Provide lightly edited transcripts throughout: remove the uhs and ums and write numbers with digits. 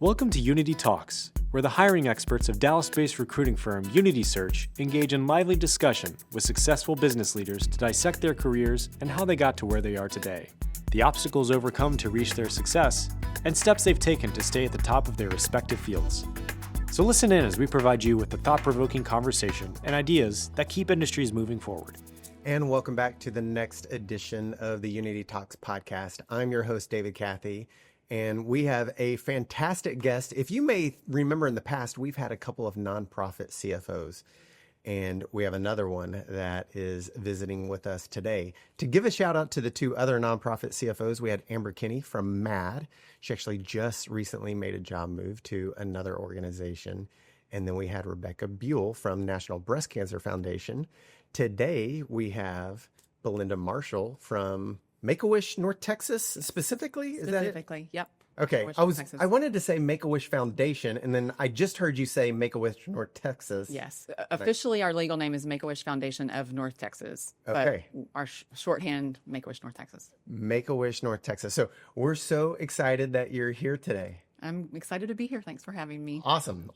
Welcome to Unity Talks, where the hiring experts of Dallas-based recruiting firm Unity Search engage in lively discussion with successful business leaders to dissect their careers and how they got to where they are today, the obstacles overcome to reach their success, and steps they've taken to stay at the top of their respective fields. So listen in as we provide you with the thought-provoking conversation and ideas that keep industries moving forward. And welcome back to the next edition of the Unity Talks podcast. I'm your host, David Cathey, and we have a fantastic guest. If you may remember in the past, we've had a couple of nonprofit CFOs, and we have another one that is visiting with us today. To give a shout out to the two other nonprofit CFOs, we had Amber Kinney from MAD. She actually just recently made a job move to another organization. And then we had Rebecca Buell from National Breast Cancer Foundation. Today, we have Belinda Marshall from Make-A-Wish, North Texas, specifically? Yep. Okay, I wanted to say Make-A-Wish Foundation, and then I just heard you say Make-A-Wish North Texas. Yes. Officially, our legal name is Make-A-Wish Foundation of North Texas. Okay. But our shorthand, Make-A-Wish North Texas. Make-A-Wish North Texas. So we're so excited that you're here today. I'm excited to be here. Thanks for having me. Awesome.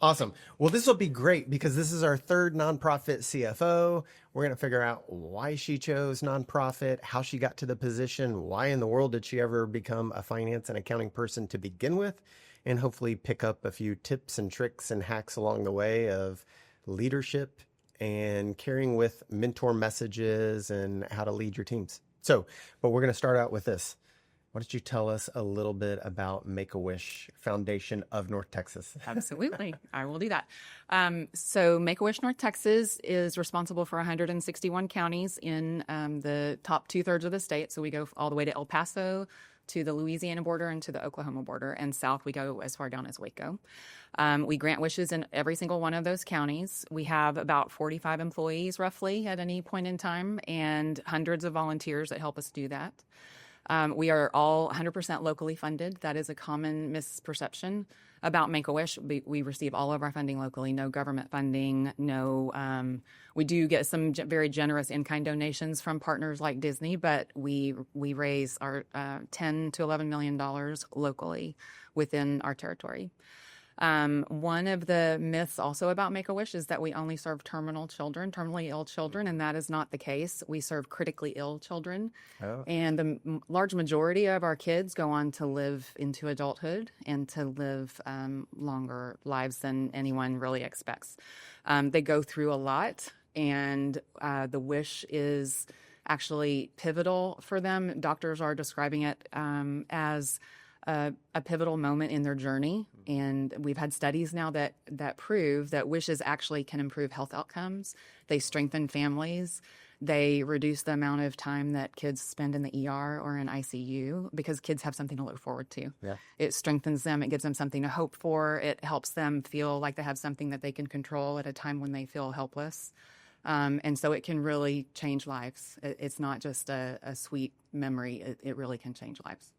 Well, this will be great because this is our third nonprofit CFO. We're going to figure out why she chose nonprofit, how she got to the position, why in the world did she ever become a finance and accounting person to begin with, and hopefully pick up a few tips and tricks and hacks along the way of leadership and carrying with mentor messages and how to lead your teams. But we're going to start out with this. Why don't you tell us a little bit about Make-A-Wish Foundation of North Texas? Absolutely. I will do that. So Make-A-Wish North Texas is responsible for 161 counties in the top 2/3 of the state. So we go all the way to El Paso, to the Louisiana border, and to the Oklahoma border. And south, we go as far down as Waco. We grant wishes in every single one of those counties. We have about 45 employees, roughly, at any point in time, and hundreds of volunteers that help us do that. We are all 100% locally funded. That is a common misperception about Make-A-Wish. We receive all of our funding locally, no government funding, we do get some very generous in-kind donations from partners like Disney, but we raise our $10 to $11 million locally within our territory. One of the myths also about Make-A-Wish is that we only serve terminally ill children, and that is not the case. We serve critically ill children, and the large majority of our kids go on to live into adulthood and to live longer lives than anyone really expects. They go through a lot, and the wish is actually pivotal for them. Doctors are describing it as a pivotal moment in their journey. And we've had studies now that prove that wishes actually can improve health outcomes. They strengthen families. They reduce the amount of time that kids spend in the ER or in ICU because kids have something to look forward to. Yeah. It strengthens them. It gives them something to hope for. It helps them feel like they have something that they can control at a time when they feel helpless. And so it can really change lives. It's not just a sweet memory. It really can change lives.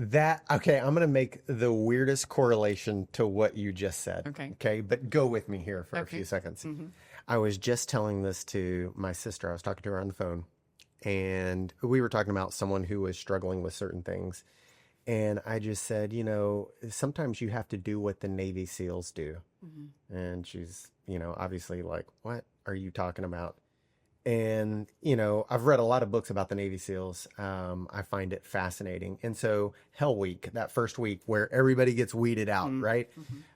I'm going to make the weirdest correlation to what you just said. Okay. But go with me here for a few seconds. Mm-hmm. I was just telling this to my sister. I was talking to her on the phone, and we were talking about someone who was struggling with certain things. And I just said, sometimes you have to do what the Navy SEALs do. Mm-hmm. And she's, obviously like, what are you talking about? And, I've read a lot of books about the Navy SEALs. I find it fascinating. And so Hell Week, that first week where everybody gets weeded out, right?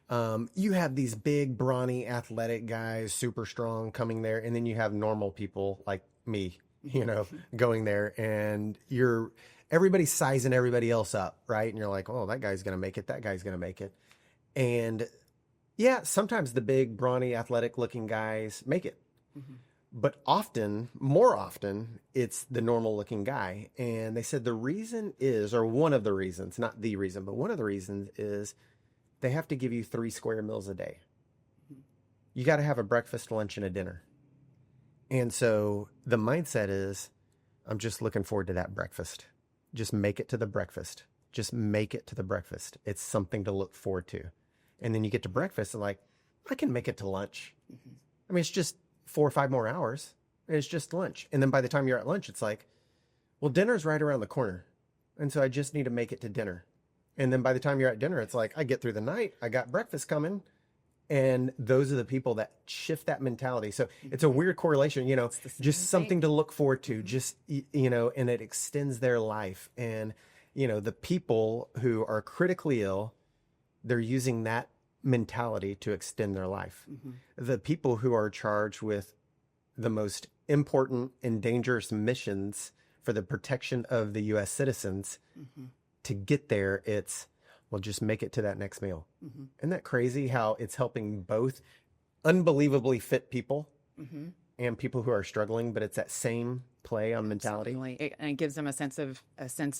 Mm-hmm. You have these big, brawny, athletic guys, super strong coming there. And then you have normal people like me, going there. And everybody's sizing everybody else up, right? And you're like, oh, that guy's going to make it. That guy's going to make it. And yeah, sometimes the big, brawny, athletic looking guys make it. Mm-hmm. But more often, it's the normal looking guy. And they said the reason is, or one of the reasons, not the reason, but one of the reasons is they have to give you 3 square meals a day. You got to have a breakfast, lunch, and a dinner. And so the mindset is, I'm just looking forward to that breakfast. Just make it to the breakfast. Just make it to the breakfast. It's something to look forward to. And then you get to breakfast and like, I can make it to lunch. Mm-hmm. I mean, it's just 4 or 5 more hours, and it's just lunch. And then by the time you're at lunch, it's like, well, dinner's right around the corner. And so I just need to make it to dinner. And then by the time you're at dinner, it's like, I get through the night, I got breakfast coming. And those are the people that shift that mentality. So it's a weird correlation, just something to look forward to, just, and it extends their life. And, the people who are critically ill, they're using that mentality to extend their life. The people who are charged with the most important and dangerous missions for the protection of the U.S. citizens, to get there, it's, well, just make it to that next meal. Isn't that crazy how it's helping both unbelievably fit people and people who are struggling, but it's that same play on mentality. Absolutely. And it gives them a sense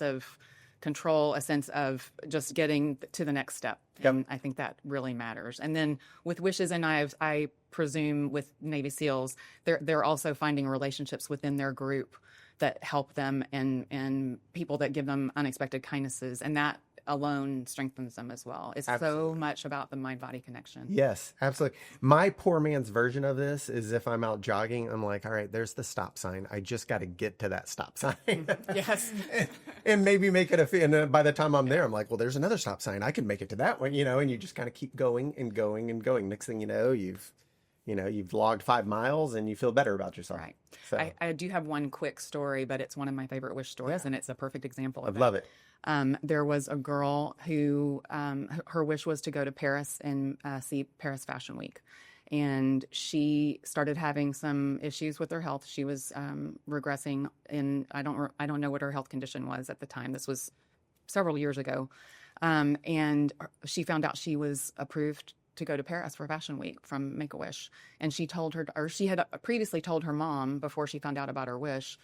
of control, a sense of just getting to the next step. And I think that really matters. And then with Wishes and Knives, I presume with Navy SEALs, they're also finding relationships within their group that help them, and people that give them unexpected kindnesses. And that alone strengthens them as well. It's so much about the mind-body connection. Yes, absolutely. My poor man's version of this is if I'm out jogging, I'm like, all right, there's the stop sign. I just got to get to that stop sign. Yes. and maybe make it and then by the time I'm there, I'm like, well, there's another stop sign. I can make it to that one, and you just kind of keep going and going and going. Next thing you know, you've logged 5 miles and you feel better about yourself. Right. So. I do have one quick story, but it's one of my favorite Wish stories, and it's a perfect example of it. I love it. There was a girl who, her wish was to go to Paris and see Paris Fashion Week. And she started having some issues with her health. She was regressing in, I don't know what her health condition was at the time. This was several years ago. And she found out she was approved to go to Paris for Fashion Week from Make-A-Wish. And she had previously told her mom before she found out about her wish,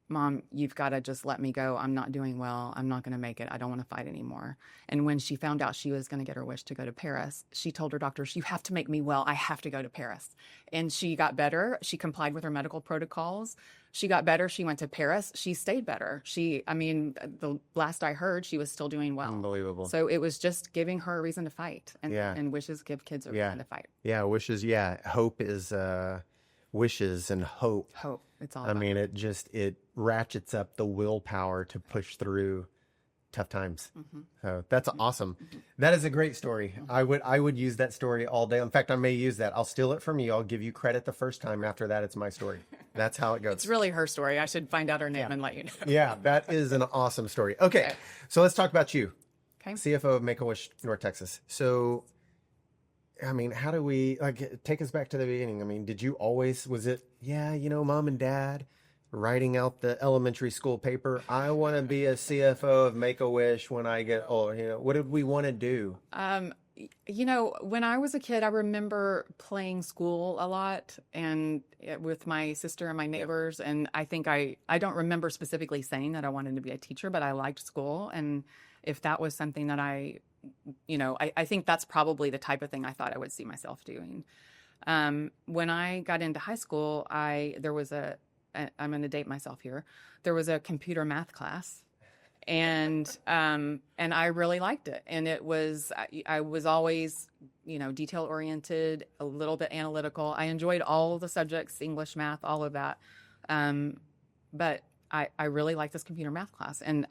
Mom, you've got to just let me go. I'm not doing well. I'm not going to make it. I don't want to fight anymore. And when she found out she was going to get her wish to go to Paris, she told her doctors, you have to make me well. I have to go to Paris. And she got better. She complied with her medical protocols. She got better. She went to Paris. She stayed better. The last I heard, she was still doing well. Unbelievable. So it was just giving her a reason to fight. And wishes give kids a reason to fight. Yeah, wishes. Yeah, hope is wishes and hope. Hope. It's all about it ratchets up the willpower to push through tough times. So that's awesome. That is a great story. I would use that story all day. In fact, I may use that. I'll steal it from you. I'll give you credit the first time. After that, it's my story. That's how it goes. It's really her story. I should find out her name and let you know. Yeah, that is an awesome story. Okay, so let's talk about you. Okay. CFO of Make-A-Wish North Texas. So, how do we, take us back to the beginning? Did you always, was it, mom and dad writing out the elementary school paper? I want to be a CFO of Make-A-Wish when I get old. What did we want to do? When I was a kid, I remember playing school a lot and with my sister and my neighbors. And I think I don't remember specifically saying that I wanted to be a teacher, but I liked school. And if that was something that I think that's probably the type of thing I thought I would see myself doing. When I got into high school, I'm going to date myself here. There was a computer math class, and I really liked it. And I was always, detail oriented, a little bit analytical. I enjoyed all the subjects, English, math, all of that. But I really liked this computer math class, and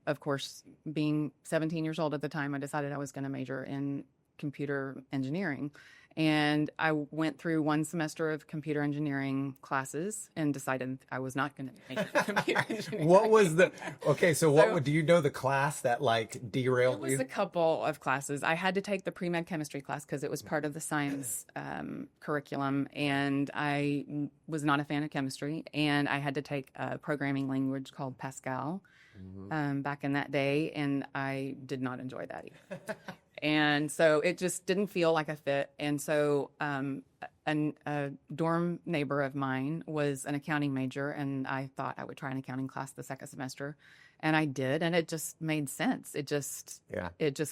of course, being 17 years old at the time, I decided I was going to major in computer engineering. And I went through one semester of computer engineering classes and decided I was not going to major in computer engineering. What do you know the class that derailed you? It was a couple of classes. I had to take the pre-med chemistry class because it was part of the science curriculum. And I was not a fan of chemistry. And I had to take a programming language called Pascal. Back in that day, and I did not enjoy that either. And so it just didn't feel like a fit. And so a dorm neighbor of mine was an accounting major, and I thought I would try an accounting class the second semester. And I did, and it just made sense. It just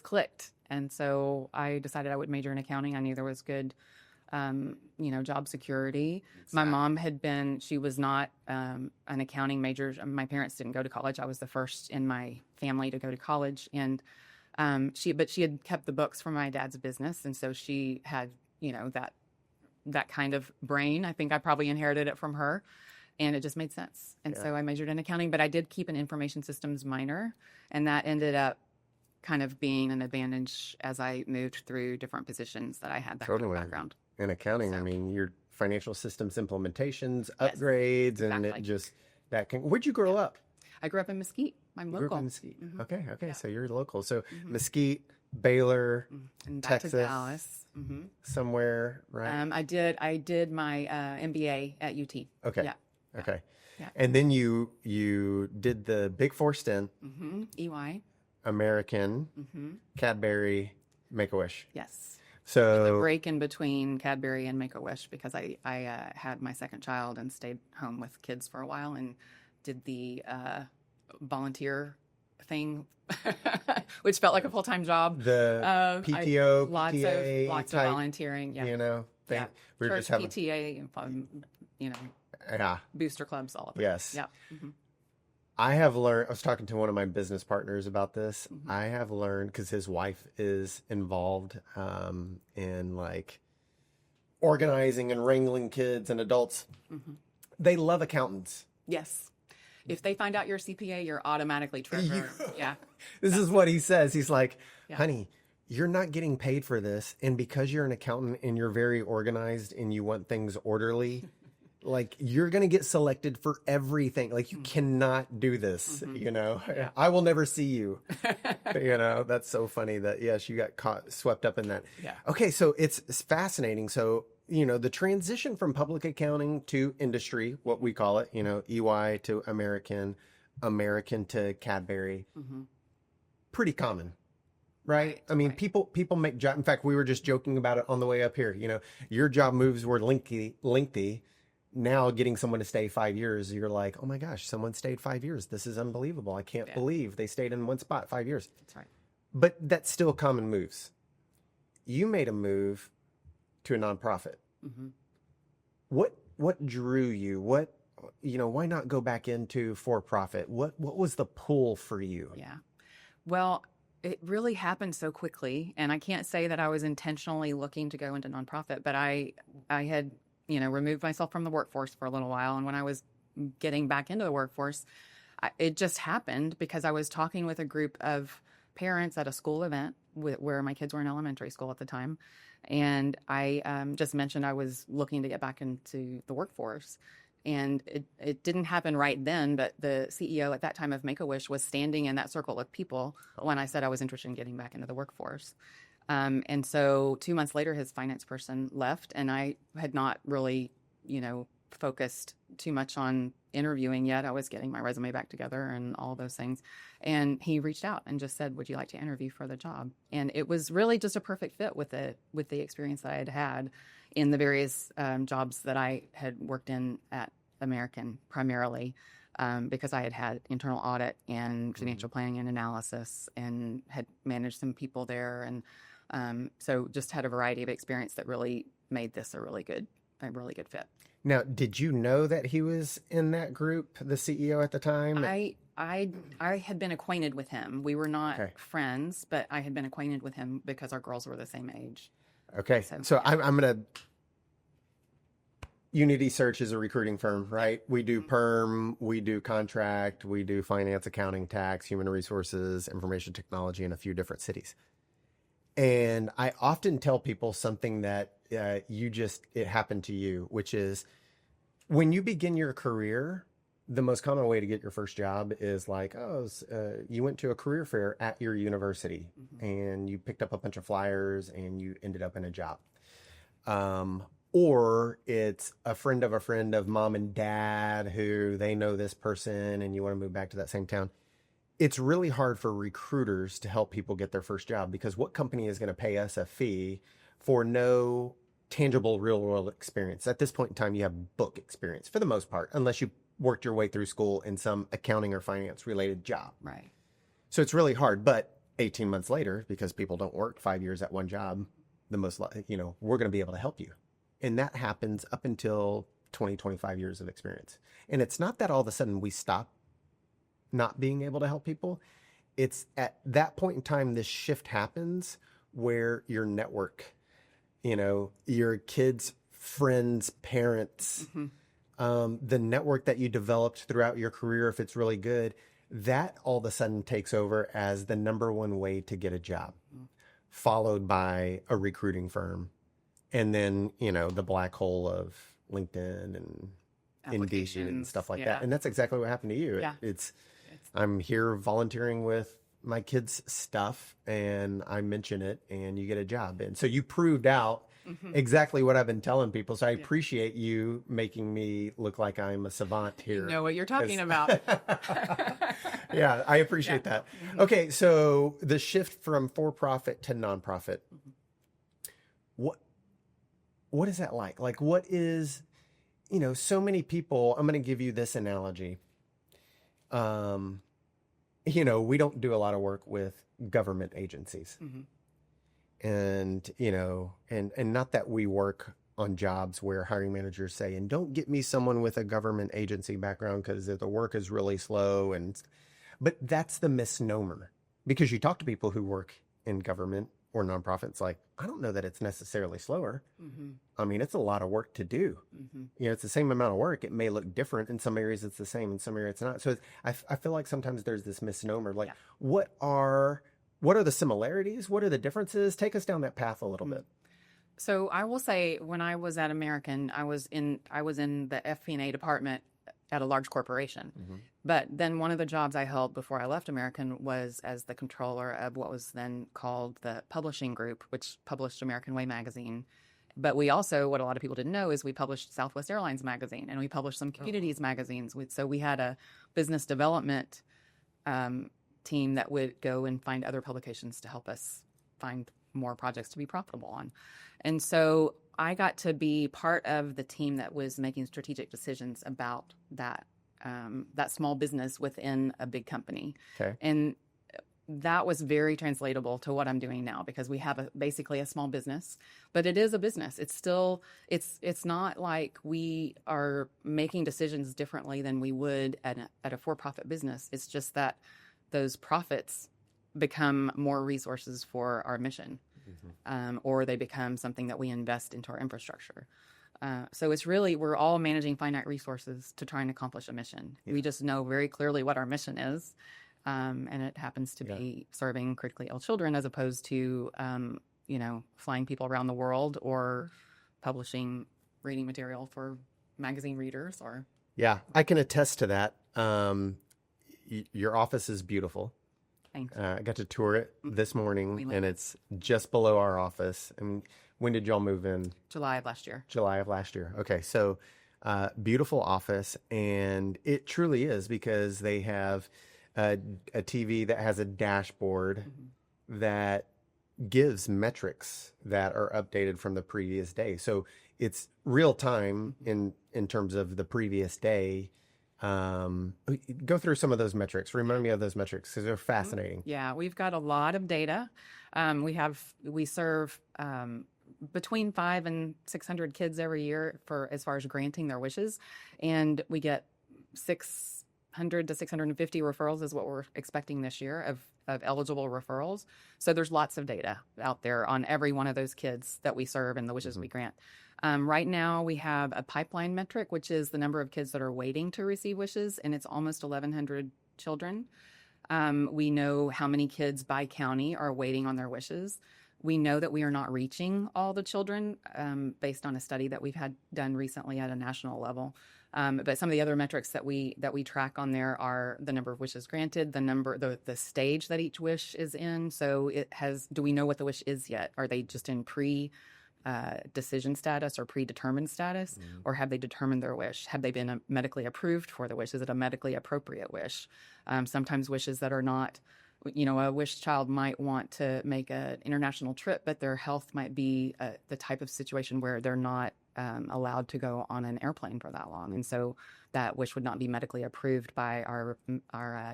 clicked. And so I decided I would major in accounting. I knew there was good job security. My mom she was not an accounting major. My parents didn't go to college. I was the first in my family to go to college. And she had kept the books from my dad's business. And so she had, that kind of brain. I think I probably inherited it from her. And it just made sense. And so I majored in accounting, but I did keep an information systems minor. And that ended up kind of being an advantage as I moved through different positions that I had that kind of background. In accounting, I mean, your financial systems implementations, upgrades, and it just, where'd you grow up? I grew up in Mesquite. I'm local. Grew up in Mesquite. Okay. So you're local. So Mesquite, Baylor, and back Texas, to Dallas. somewhere, right? I did my MBA at UT. Okay. Yeah. Okay. Yeah. And then you did the Big Four stint. EY. American, Cadbury, Make-A-Wish. Yes. So the break in between Cadbury and Make-A-Wish because I had my second child and stayed home with kids for a while and did the volunteer thing, which felt like a full-time job. The PTO, lots PTA of type, volunteering. Yeah. Thing. Yeah. We were Church, just having PTA, booster clubs, all of it. Yes. Yeah. I have learned, I was talking to one of my business partners about this. I have learned, because his wife is involved in like organizing and wrangling kids and adults. They love accountants. Yes. If they find out you're a CPA, you're automatically triggered. Yeah. This is what he says. He's like, honey, you're not getting paid for this. And because you're an accountant and you're very organized and you want things orderly, like you're going to get selected for everything. Like you cannot do this, I will never see you, that's so funny that, yes, you got swept up in that. Yeah. Okay. So it's fascinating. So, the transition from public accounting to industry, what we call it, EY to American to Cadbury, pretty common. Right. I mean, people make job. In fact, we were just joking about it on the way up here. Your job moves were lengthy. Now getting someone to stay 5 years, you're like, oh my gosh, someone stayed 5 years. This is unbelievable. I can't believe they stayed in one spot 5 years. That's right. But that's still common moves. You made a move to a nonprofit. What drew you? Why not go back into for-profit? What was the pull for you? Yeah. Well, it really happened so quickly, and I can't say that I was intentionally looking to go into nonprofit, but I had removed myself from the workforce for a little while. And when I was getting back into the workforce, it just happened because I was talking with a group of parents at a school event where my kids were in elementary school at the time. And I just mentioned I was looking to get back into the workforce. And it didn't happen right then, but the CEO at that time of Make-A-Wish was standing in that circle of people when I said I was interested in getting back into the workforce. And so 2 months later, his finance person left, and I had not really, focused too much on interviewing yet. I was getting my resume back together and all those things. And he reached out and just said, would you like to interview for the job? And it was really just a perfect fit with the experience that I had had in the various jobs that I had worked in at American primarily. Because I had had internal audit and financial planning and analysis and had managed some people there. And so just had a variety of experience that really made this a really good fit. Now, did you know that he was in that group, the CEO at the time? I had been acquainted with him. We were not friends, but I had been acquainted with him because our girls were the same age. Okay. So I'm going to... Unity Search is a recruiting firm, right? We do perm, we do contract, we do finance, accounting, tax, human resources, information technology in a few different cities. And I often tell people something that it happened to you, which is when you begin your career, the most common way to get your first job is like, you went to a career fair at your university and you picked up a bunch of flyers and you ended up in a job. Or it's a friend of mom and dad who they know this person and you want to move back to that same town. It's really hard for recruiters to help people get their first job because what company is going to pay us a fee for no tangible real world experience? At this point in time, you have book experience for the most part, unless you worked your way through school in some accounting or finance related job. Right. So it's really hard. But 18 months later, because people don't work 5 years at one job, we're going to be able to help you. And that happens up until 20, 25 years of experience. And it's not that all of a sudden we stop not being able to help people. It's at that point in time, this shift happens where your network, your kids, friends, parents, the network that you developed throughout your career, if it's really good, that all of a sudden takes over as the number one way to get a job, followed by a recruiting firm. And then, the black hole of LinkedIn and Indeed and stuff like that. And that's exactly what happened to you. Yeah. I'm here volunteering with my kids' stuff, and I mention it, and you get a job. And so you proved out exactly what I've been telling people. So I appreciate you making me look like I'm a savant here. You know what you're talking about. Yeah, I appreciate that. Okay, so the shift from for-profit to nonprofit. What is that like? Like, what is, so many people, I'm going to give you this analogy. We don't do a lot of work with government agencies. And, and not that we work on jobs where hiring managers say, and don't get me someone with a government agency background because the work is really slow. But that's the misnomer, because you talk to people who work in government or nonprofits, like, I don't know that it's necessarily slower. I mean, it's a lot of work to do. It's the same amount of work. It may look different. In some areas, it's the same. In some areas, it's not. So I feel like sometimes there's this misnomer, like, what are the similarities? What are the differences? Take us down that path a little bit. So I will say, when I was at American, I was in the FP&A department at a large corporation. But then one of the jobs I held before I left American was as the controller of what was then called the publishing group, which published American Way magazine. But we also, what a lot of people didn't know, is we published Southwest Airlines magazine, and we published some communities magazines. So we had a business development team that would go and find other publications to help us find more projects to be profitable on. And so I got to be part of the team that was making strategic decisions about that small business within a big company. Okay. And that was very translatable to what I'm doing now, because we have basically a small business, but it is a business. It's still, it's not like we are making decisions differently than we would at a for-profit business. It's just that those profits become more resources for our mission, or they become something that we invest into our infrastructure. So it's really, we're all managing finite resources to try and accomplish a mission. We just know very clearly what our mission is. And it happens to be serving critically ill children, as opposed to, flying people around the world or publishing reading material for magazine readers. Yeah, I can attest to that. Your office is beautiful. Thanks. I got to tour it this morning, and it's just below our office. And when did y'all move in? July of last year. July of last year. Okay, so beautiful office, and it truly is, because they have a TV that has a dashboard that gives metrics that are updated from the previous day. So it's real time in terms of the previous day. Go through some of those metrics. Remind me of those metrics, because they're fascinating. Yeah, we've got a lot of data. We serve between 500 and 600 kids every year as far as granting their wishes, and we get 600 to 650 referrals is what we're expecting this year of eligible referrals. So there's lots of data out there on every one of those kids that we serve and the wishes we grant. Right now we have a pipeline metric, which is the number of kids that are waiting to receive wishes, and it's almost 1,100 children. We know how many kids by county are waiting on their wishes. We know that we are not reaching all the children based on a study that we've had done recently at a national level. But some of the other metrics that we track on there are the number of wishes granted, the stage that each wish is in. So do we know what the wish is yet? Are they just in decision status or predetermined status, or have they determined their wish? Have they been medically approved for the wish? Is it a medically appropriate wish? Sometimes wishes that are not, a wish child might want to make an international trip, but their health might be the type of situation where they're not allowed to go on an airplane for that long. And so that wish would not be medically approved by our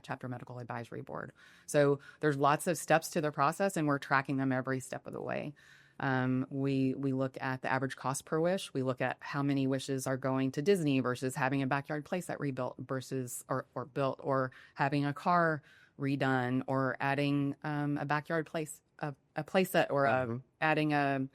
chapter medical advisory board. So there's lots of steps to the process, and we're tracking them every step of the way. We look at the average cost per wish. We look at how many wishes are going to Disney versus having a backyard playset rebuilt versus or built, or having a car redone, or adding a backyard playset, or adding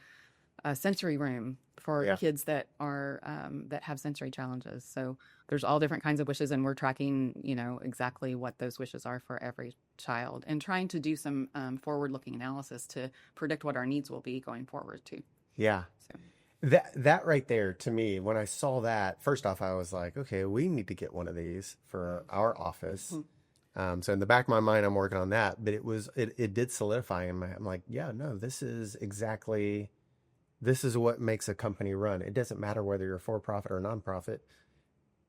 a sensory room for kids that are that have sensory challenges. So there's all different kinds of wishes, and we're tracking, exactly what those wishes are for every child, and trying to do some forward-looking analysis to predict what our needs will be going forward too. Yeah. So. That right there, to me, when I saw that, first off, I was like, okay, we need to get one of these for our office. Mm-hmm. So in the back of my mind, I'm working on that, but it did solidify in I'm like, yeah, no, this is what makes a company run. It doesn't matter whether you're for-profit or nonprofit.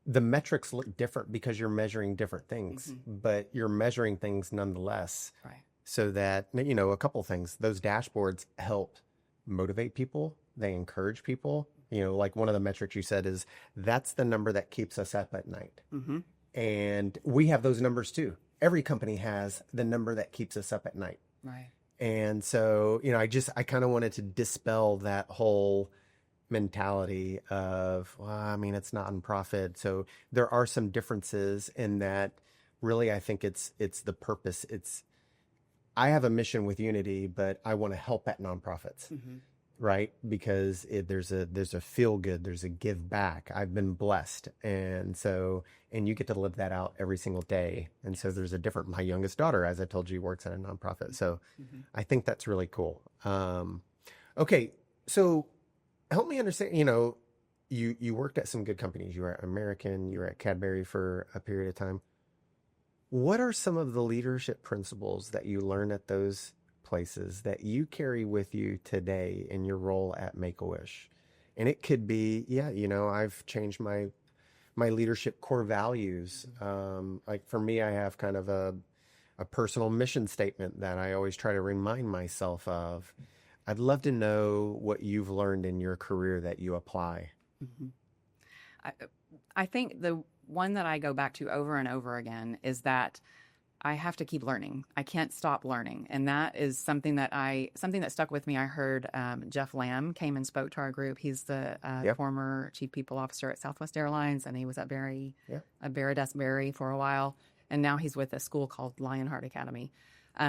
The metrics look different because you're measuring different things, but you're measuring things nonetheless. Right. So that, a couple things, those dashboards help motivate people. They encourage people. Like one of the metrics you said is that's the number that keeps us up at night. Mm-hmm. And we have those numbers too. Every company has the number that keeps us up at night. Right. And so, I kind of wanted to dispel that whole mentality of, it's not nonprofit. So there are some differences in that. Really, I think it's the purpose. I have a mission with Unity, but I want to help at nonprofits. Mm-hmm. Right? Because there's a feel good, there's a give back. I've been blessed. And you get to live that out every single day. And so there's my youngest daughter, as I told you, works at a nonprofit. So I think that's really cool. Okay. So help me understand, you worked at some good companies. You were at American, you were at Cadbury for a period of time. What are some of the leadership principles that you learn at those places that you carry with you today in your role at Make-A-Wish? And it could be, I've changed my leadership core values. Like for me, I have kind of a personal mission statement that I always try to remind myself of. I'd love to know what you've learned in your career that you apply. Mm-hmm. I think the one that I go back to over and over again is that I have to keep learning. I can't stop learning. And that is something that stuck with me. I heard Jeff Lamb came and spoke to our group. He's the former chief people officer at Southwest Airlines, and he was at Berry for a while. And now he's with a school called Lionheart Academy.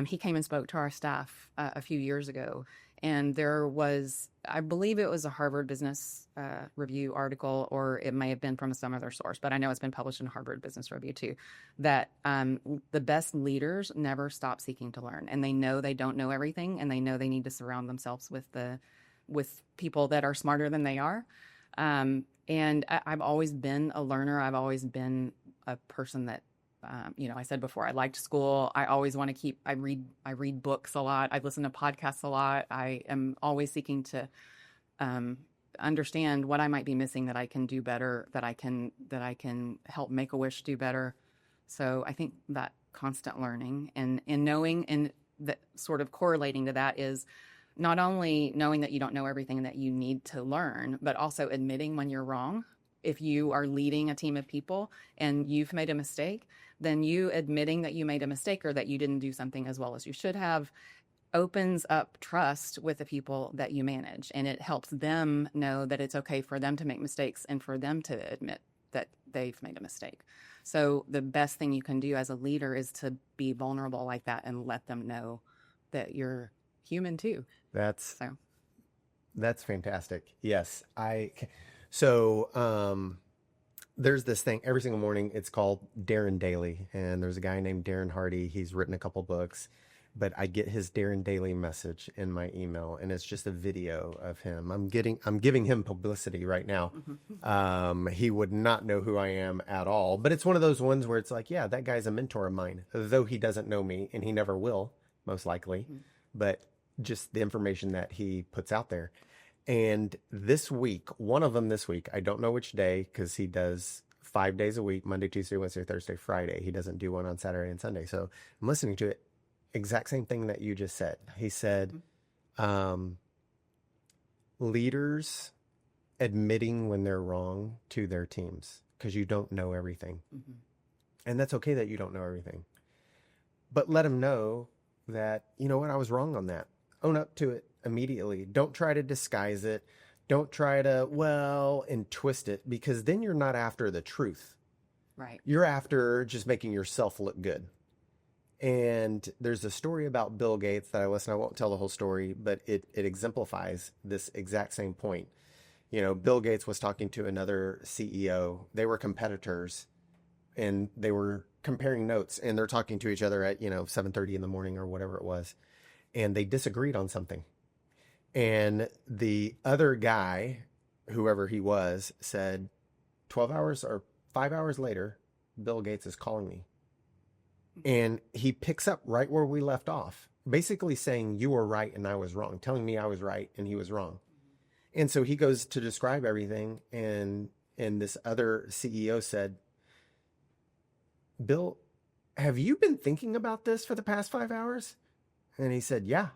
He came and spoke to our staff a few years ago. And there was, I believe it was a Harvard Business Review article, or it may have been from some other source, but I know it's been published in Harvard Business Review too, that the best leaders never stop seeking to learn. And they know they don't know everything, and they know they need to surround themselves with people that are smarter than they are. And I've always been a learner. I've always been a person that, I said before, I liked school. I always want to I read books a lot. I listen to podcasts a lot. I am always seeking to understand what I might be missing that I can do better, that I can help Make-A-Wish do better. So I think that constant learning and knowing, and that sort of correlating to that is not only knowing that you don't know everything and that you need to learn, but also admitting when you're wrong. If you are leading a team of people and you've made a mistake, then you admitting that you made a mistake or that you didn't do something as well as you should have opens up trust with the people that you manage. And it helps them know that it's okay for them to make mistakes and for them to admit that they've made a mistake. So the best thing you can do as a leader is to be vulnerable like that and let them know that you're human too. That's fantastic. Yes. So there's this thing every single morning. It's called Darren Daily. And there's a guy named Darren Hardy. He's written a couple books, but I get his Darren Daily message in my email, and it's just a video of him. I'm giving him publicity right now. He would not know who I am at all, but it's one of those ones where it's like, yeah, that guy's a mentor of mine, though he doesn't know me, and he never will, most likely, but just the information that he puts out there. And one of them this week, I don't know which day, because he does 5 days a week, Monday, Tuesday, Wednesday, Thursday, Friday. He doesn't do one on Saturday and Sunday. So I'm listening to it. Exact same thing that you just said. He said, leaders admitting when they're wrong to their teams, because you don't know everything. Mm-hmm. And that's okay that you don't know everything. But let them know that, you know what, I was wrong on that. Own up to it immediately. Don't try to disguise it. Don't try to, and twist it, because then you're not after the truth. Right. You're after just making yourself look good. And there's a story about Bill Gates that I won't tell the whole story, but it exemplifies this exact same point. You know, Bill Gates was talking to another CEO. They were competitors and they were comparing notes, and they're talking to each other at, 7:30 in the morning or whatever it was. And they disagreed on something. And the other guy, whoever he was, said 12 hours or 5 hours later, Bill Gates is calling me. And he picks up right where we left off, basically saying you were right and I was wrong, telling me I was right and he was wrong. And so he goes to describe everything. And this other CEO said, Bill, have you been thinking about this for the past 5 hours? And he said, yeah.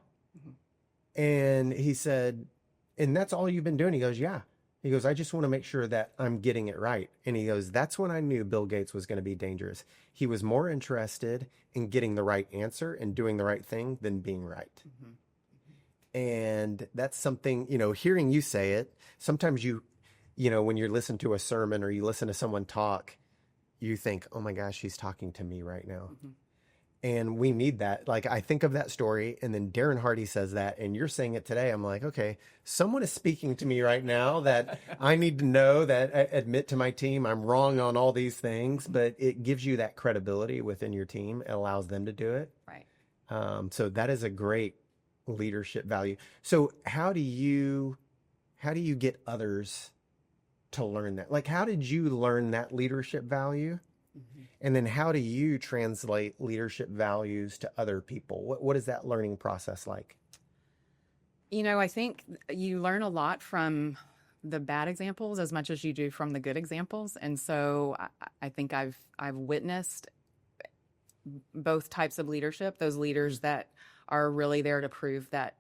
And he said, and that's all you've been doing? He goes, yeah. He goes, I just want to make sure that I'm getting it right. And he goes, that's when I knew Bill Gates was going to be dangerous. He was more interested in getting the right answer and doing the right thing than being right. And that's something, hearing you say it, sometimes when you listen to a sermon or you listen to someone talk, you think, oh my gosh, he's talking to me right now. And we need that. Like, I think of that story, and then Darren Hardy says that, and you're saying it today. I'm like, okay, someone is speaking to me right now that I need to know, that I admit to my team I'm wrong on all these things, but it gives you that credibility within your team. It allows them to do it. Right. So that is a great leadership value. So how do you get others to learn that? Like, how did you learn that leadership value? And then how do you translate leadership values to other people? What is that learning process like? I think you learn a lot from the bad examples as much as you do from the good examples. And so I think I've witnessed both types of leadership, those leaders that are really there to prove that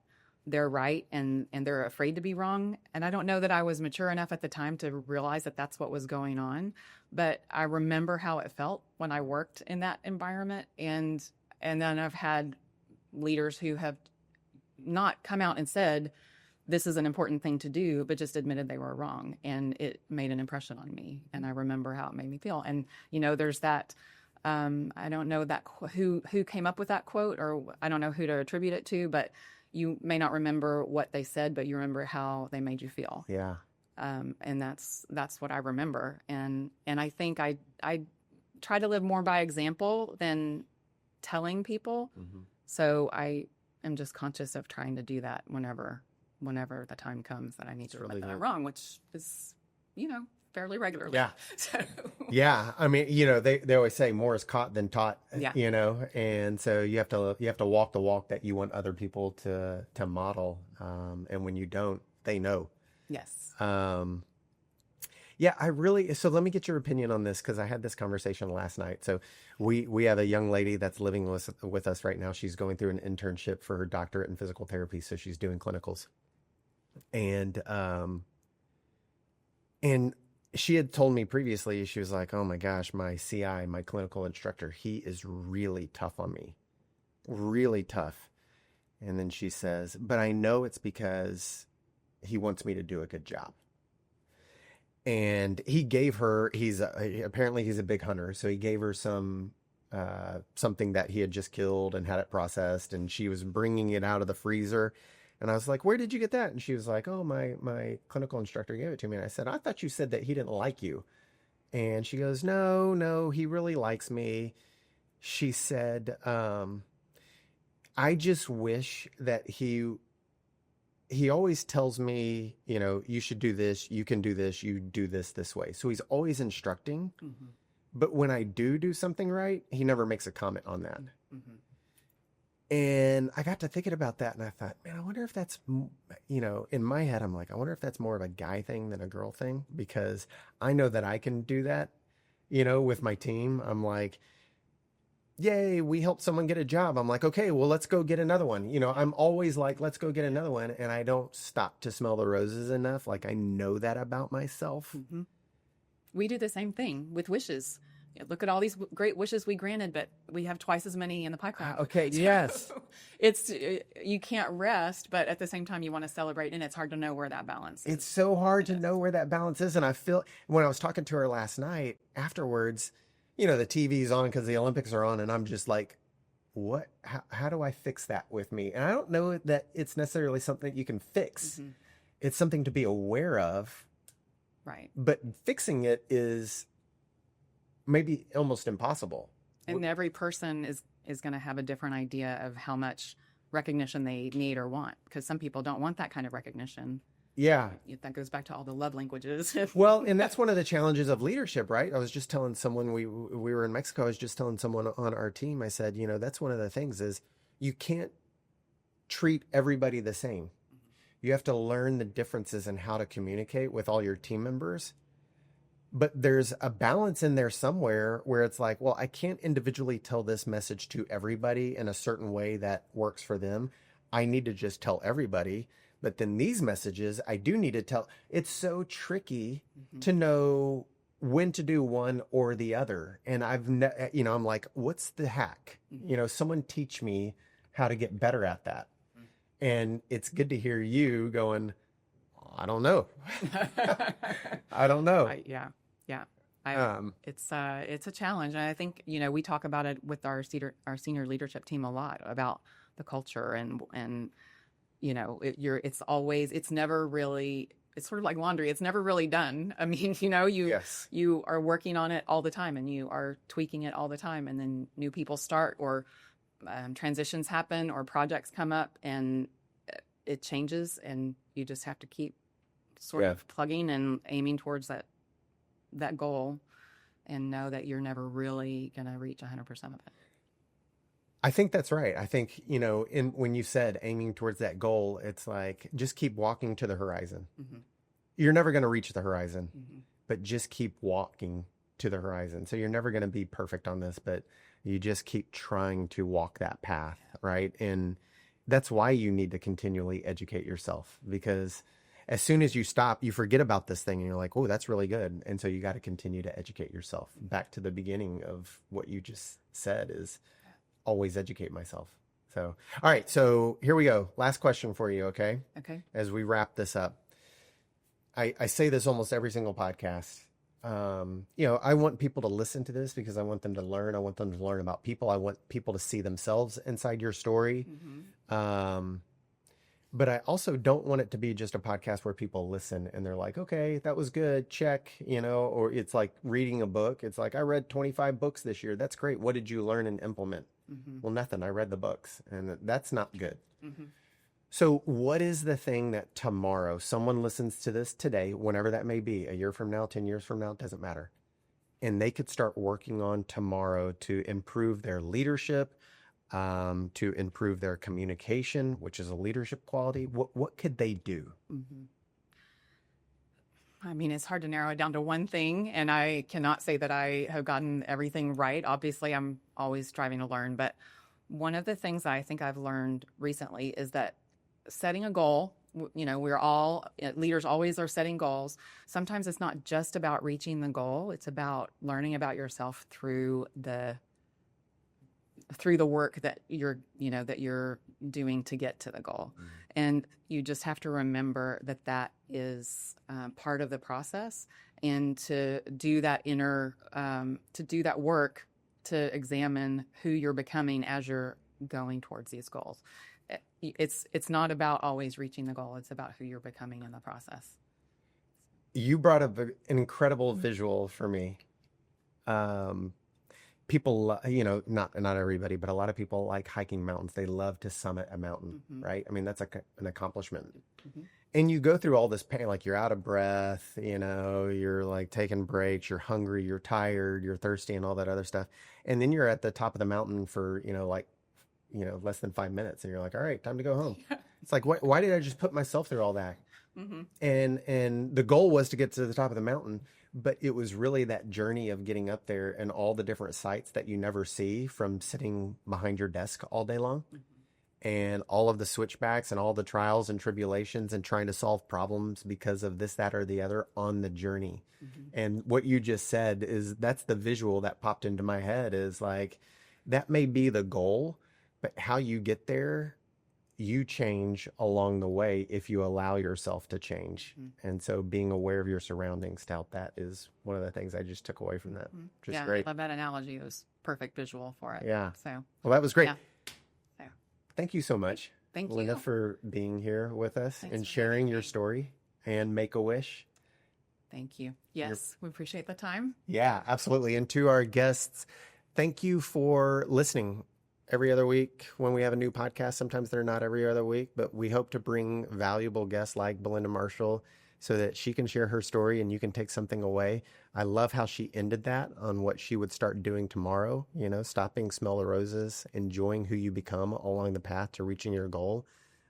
they're right and they're afraid to be wrong. And I don't know that I was mature enough at the time to realize that that's what was going on. But I remember how it felt when I worked in that environment. And then I've had leaders who have not come out and said, this is an important thing to do, but just admitted they were wrong. And it made an impression on me. And I remember how it made me feel. And, there's that, I don't know that who came up with that quote, or I don't know who to attribute it to, but you may not remember what they said, but you remember how they made you feel. Yeah. And that's what I remember. And I think I try to live more by example than telling people. So I am just conscious of trying to do that whenever the time comes that I need to admit that I'm wrong, which is, fairly regularly. Yeah. So. Yeah. I mean, they always say more is caught than taught, Yeah. And so you have to walk the walk that you want other people to model. And when you don't, they know. Yes. Yeah, so let me get your opinion on this, because I had this conversation last night. So we have a young lady that's living with us right now. She's going through an internship for her doctorate in physical therapy. So she's doing clinicals. And she had told me previously, she was like, oh my gosh, my CI, my clinical instructor, he is really tough on me, really tough. And then she says, but I know it's because he wants me to do a good job. And he gave her, apparently he's a big hunter. So he gave her something that he had just killed and had it processed. And she was bringing it out of the freezer. And I was like, where did you get that? And she was like, oh, my clinical instructor gave it to me. And I said, I thought you said that he didn't like you. And she goes, no, he really likes me. She said, I just wish that he always tells me, you should do this, you can do this, you do this way. So he's always instructing. But when I do something right, he never makes a comment on that. And I got to thinking about that, and I thought, man, I wonder if that's, in my head, I'm like, I wonder if that's more of a guy thing than a girl thing, because I know that I can do that, with my team. I'm like, yay, we helped someone get a job. I'm like, okay, well, let's go get another one. I'm always like, let's go get another one. And I don't stop to smell the roses enough. Like, I know that about myself. We do the same thing with wishes. Look at all these great wishes we granted, but we have twice as many in the pipeline. Okay, yes. You can't rest, but at the same time you want to celebrate, and it's hard to know where that balance is. It's so hard to know where that balance is. And I feel, when I was talking to her last night afterwards, the TV's on because the Olympics are on, and I'm just like how do I fix that with me? And I don't know that it's necessarily something that you can fix. It's something to be aware of. Right. But fixing it is maybe almost impossible. And every person is going to have a different idea of how much recognition they need or want, because some people don't want that kind of recognition. Yeah. That goes back to all the love languages. Well, and that's one of the challenges of leadership, right? I was just telling someone, we were in Mexico. I was just telling someone on our team, I said, that's one of the things is you can't treat everybody the same. You have to learn the differences in how to communicate with all your team members. But there's a balance in there somewhere where it's like, well, I can't individually tell this message to everybody in a certain way that works for them. I need to just tell everybody. But then these messages, I do need to tell. It's so tricky to know when to do one or the other. And I'm like, what's the hack? Someone teach me how to get better at that. And it's good to hear you going, I don't know. I don't know. Yeah. It's a challenge. And I think, we talk about it with our senior leadership team a lot about the culture and it's never really, it's sort of like laundry. It's never really done. I mean, Yes. you are working on it all the time and you are tweaking it all the time. And then new people start or transitions happen or projects come up and it changes and you just have to keep sort of plugging and aiming towards that goal and know that you're never really going to reach 100% of it. I think that's right. I think, when you said aiming towards that goal, it's like, just keep walking to the horizon. You're never going to reach the horizon, but just keep walking to the horizon. So you're never going to be perfect on this, but you just keep trying to walk that path, right? And that's why you need to continually educate yourself, because as soon as you stop, you forget about this thing and you're like, oh, that's really good. And so you got to continue to educate yourself. Back to the beginning of what you just said is always educate myself. So, all right. So here we go. Last question for you. Okay. Okay. As we wrap this up, I say this almost every single podcast. I want people to listen to this because I want them to learn. I want them to learn about people. I want people to see themselves inside your story. But I also don't want it to be just a podcast where people listen and they're like, okay, that was good. Check, or it's like reading a book. It's like, I read 25 books this year. That's great. What did you learn and implement? Well, nothing. I read the books and that's not good. So what is the thing that tomorrow someone listens to this today, whenever that may be, a year from now, 10 years from now, it doesn't matter. And they could start working on tomorrow to improve their leadership, to improve their communication, which is a leadership quality. What could they do? I mean, it's hard to narrow it down to one thing, and I cannot say that I have gotten everything right. Obviously, I'm always striving to learn, but one of the things I think I've learned recently is that setting a goal, we're all, leaders always are setting goals. Sometimes it's not just about reaching the goal. It's about learning about yourself through the work that you're doing to get to the goal. And you just have to remember that is part of the process, and to do that work to examine who you're becoming as you're going towards these goals. It's not about always reaching the goal. It's about who you're becoming in the process. You brought up an incredible visual for me. People, not everybody, but a lot of people like hiking mountains. They love to summit a mountain, right? I mean, that's an accomplishment. And you go through all this pain, like you're out of breath, you're like taking breaks, you're hungry, you're tired, you're thirsty, and all that other stuff. And then you're at the top of the mountain for, less than 5 minutes, and you're like, all right, time to go home. It's like, why did I just put myself through all that? And the goal was to get to the top of the mountain, but it was really that journey of getting up there and all the different sights that you never see from sitting behind your desk all day long, and all of the switchbacks and all the trials and tribulations and trying to solve problems because of this, that, or the other on the journey. And what you just said that's the visual that popped into my head, is like, that may be the goal, but how you get there you change along the way if you allow yourself to change. And so being aware of your surroundings, tout, that is one of the things I just took away from that. Just great. I love that analogy. It was perfect visual for it. Yeah. So, well, that was great. Yeah. So. Thank you so much. Thank you. Belinda, for being here with us Thanks and for sharing your story and Make-A-Wish. Thank you. Yes, we appreciate the time. Yeah, absolutely. And to our guests, thank you for listening every other week when we have a new podcast. Sometimes they're not every other week, but we hope to bring valuable guests like Belinda Marshall so that she can share her story and you can take something away. I love how she ended that on what she would start doing tomorrow, stopping, smell the roses, enjoying who you become along the path to reaching your goal.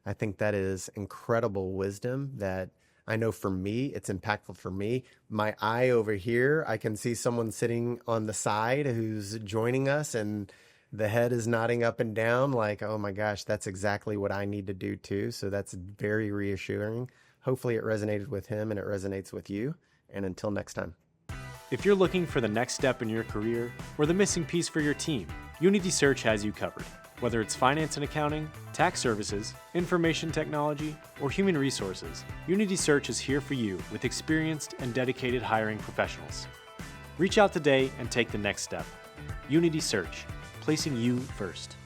I think that is incredible wisdom that I know for me, it's impactful for me. My eye over here, I can see someone sitting on the side who's joining us and the head is nodding up and down like, oh my gosh, that's exactly what I need to do too. So that's very reassuring. Hopefully it resonated with him and it resonates with you. And until next time. If you're looking for the next step in your career or the missing piece for your team, Unity Search has you covered. Whether it's finance and accounting, tax services, information technology, or human resources, Unity Search is here for you with experienced and dedicated hiring professionals. Reach out today and take the next step. Unity Search, placing you first.